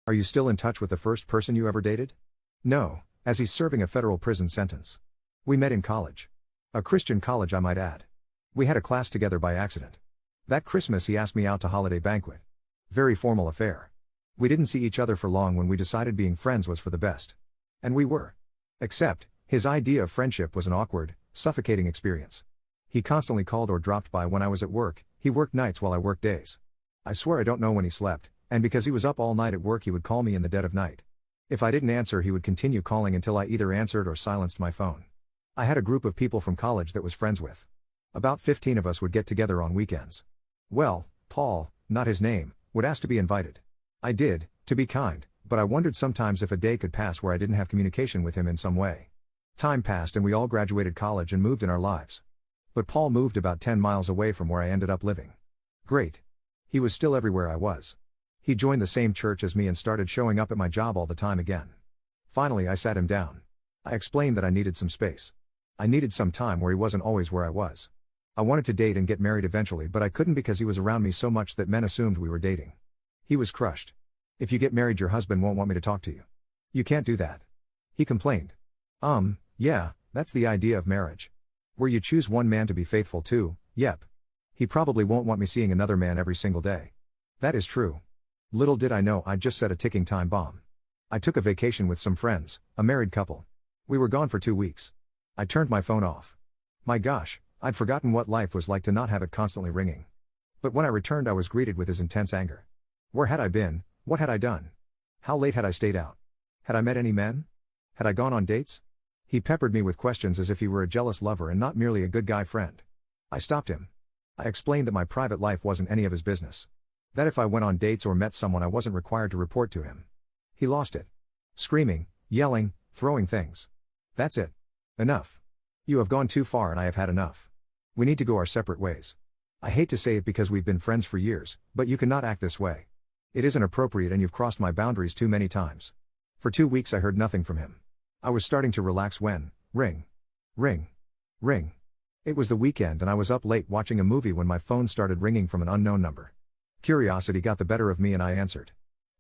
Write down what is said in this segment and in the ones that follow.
Are you still in touch with the first person you ever dated? No, as he's serving a federal prison sentence. We met in college. A Christian college, I might add. We had a class together by accident. That Christmas he asked me out to holiday banquet. Very formal affair. We didn't see each other for long when we decided being friends was for the best. And we were. Except, his idea of friendship was an awkward, suffocating experience. He constantly called or dropped by when I was at work. He worked nights while I worked days. I swear I don't know when he slept, and because he was up all night at work he would call me in the dead of night. If I didn't answer he would continue calling until I either answered or silenced my phone. I had a group of people from college that was friends with. About 15 of us would get together on weekends. Well, Paul, not his name, would ask to be invited. I did, to be kind, but I wondered sometimes if a day could pass where I didn't have communication with him in some way. Time passed and we all graduated college and moved in our lives. But Paul moved about 10 miles away from where I ended up living. Great. He was still everywhere I was. He joined the same church as me and started showing up at my job all the time again. Finally I sat him down. I explained that I needed some space. I needed some time where he wasn't always where I was. I wanted to date and get married eventually, but I couldn't because he was around me so much that men assumed we were dating. He was crushed. If you get married your husband won't want me to talk to you. You can't do that. He complained. Yeah, that's the idea of marriage. Where you choose one man to be faithful to, yep. He probably won't want me seeing another man every single day. That is true. Little did I know I'd just set a ticking time bomb. I took a vacation with some friends, a married couple. We were gone for 2 weeks. I turned my phone off. My gosh, I'd forgotten what life was like to not have it constantly ringing. But when I returned I was greeted with his intense anger. Where had I been? What had I done? How late had I stayed out? Had I met any men? Had I gone on dates? He peppered me with questions as if he were a jealous lover and not merely a good guy friend. I stopped him. I explained that my private life wasn't any of his business. That if I went on dates or met someone I wasn't required to report to him. He lost it. Screaming, yelling, throwing things. That's it. Enough. You have gone too far and I have had enough. We need to go our separate ways. I hate to say it because we've been friends for years, but you cannot act this way. It isn't appropriate and you've crossed my boundaries too many times. For 2 weeks I heard nothing from him. I was starting to relax when, ring. Ring. Ring. It was the weekend and I was up late watching a movie when my phone started ringing from an unknown number. Curiosity got the better of me and I answered.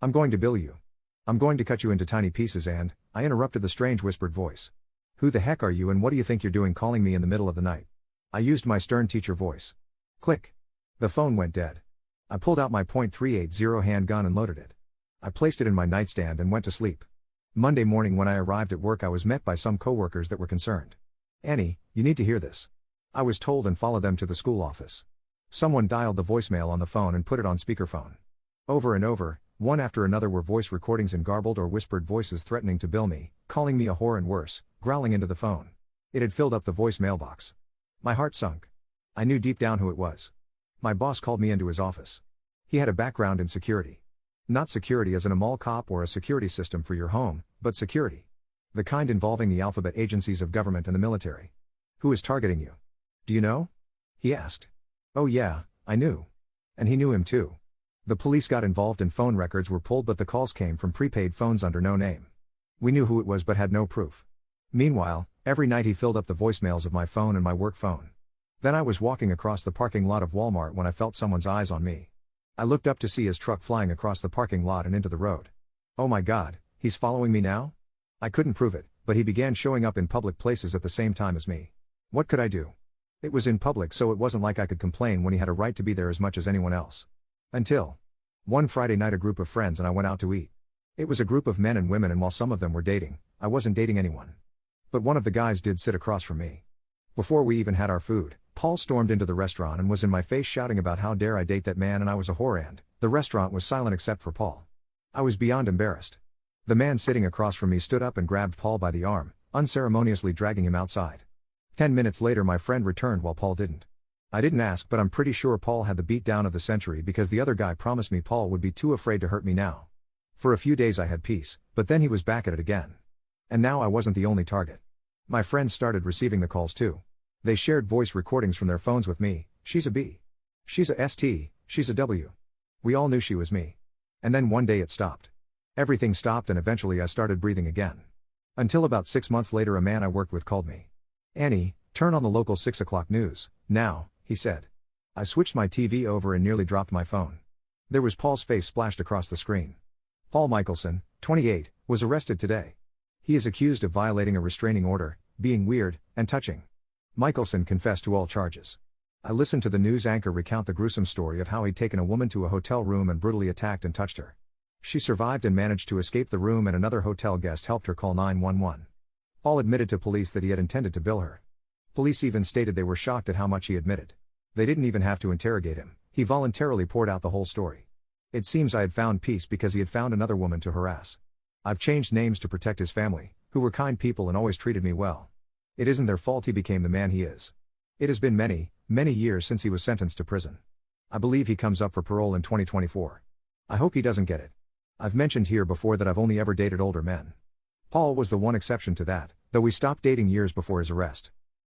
I'm going to bill you. I'm going to cut you into tiny pieces and, I interrupted the strange whispered voice. Who the heck are you and what do you think you're doing calling me in the middle of the night? I used my stern teacher voice. Click. The phone went dead. I pulled out my .380 handgun and loaded it. I placed it in my nightstand and went to sleep. Monday morning when I arrived at work I was met by some coworkers that were concerned. Annie, you need to hear this. I was told and followed them to the school office. Someone dialed the voicemail on the phone and put it on speakerphone. Over and over, one after another were voice recordings in garbled or whispered voices threatening to bill me, calling me a whore and worse, growling into the phone. It had filled up the voice mailbox. My heart sunk. I knew deep down who it was. My boss called me into his office. He had a background in security. Not security as in a mall cop or a security system for your home, but security. The kind involving the alphabet agencies of government and the military. Who is targeting you? Do you know? He asked. Oh yeah, I knew. And he knew him too. The police got involved and phone records were pulled but the calls came from prepaid phones under no name. We knew who it was but had no proof. Meanwhile, every night he filled up the voicemails of my phone and my work phone. Then I was walking across the parking lot of Walmart when I felt someone's eyes on me. I looked up to see his truck flying across the parking lot and into the road. Oh my God, he's following me now? I couldn't prove it, but he began showing up in public places at the same time as me. What could I do? It was in public so it wasn't like I could complain when he had a right to be there as much as anyone else. Until one Friday night a group of friends and I went out to eat. It was a group of men and women and while some of them were dating, I wasn't dating anyone. But one of the guys did sit across from me. Before we even had our food, Paul stormed into the restaurant and was in my face shouting about how dare I date that man and I was a whore and the restaurant was silent except for Paul. I was beyond embarrassed. The man sitting across from me stood up and grabbed Paul by the arm, unceremoniously dragging him outside. 10 minutes later my friend returned while Paul didn't. I didn't ask but I'm pretty sure Paul had the beatdown of the century because the other guy promised me Paul would be too afraid to hurt me now. For a few days I had peace, but then he was back at it again. And now I wasn't the only target. My friends started receiving the calls too. They shared voice recordings from their phones with me. She's a B. She's a ST, she's a W. We all knew she was me. And then one day it stopped. Everything stopped and eventually I started breathing again. Until about 6 months later a man I worked with called me. Annie, turn on the local 6 o'clock news, now, he said. I switched my TV over and nearly dropped my phone. There was Paul's face splashed across the screen. Paul Michelson, 28, was arrested today. He is accused of violating a restraining order, being weird, and touching. Michelson confessed to all charges. I listened to the news anchor recount the gruesome story of how he'd taken a woman to a hotel room and brutally attacked and touched her. She survived and managed to escape the room, and another hotel guest helped her call 911. Paul admitted to police that he had intended to bill her. Police even stated they were shocked at how much he admitted. They didn't even have to interrogate him, he voluntarily poured out the whole story. It seems I had found peace because he had found another woman to harass. I've changed names to protect his family, who were kind people and always treated me well. It isn't their fault he became the man he is. It has been many, many years since he was sentenced to prison. I believe he comes up for parole in 2024. I hope he doesn't get it. I've mentioned here before that I've only ever dated older men. Paul was the one exception to that, though we stopped dating years before his arrest.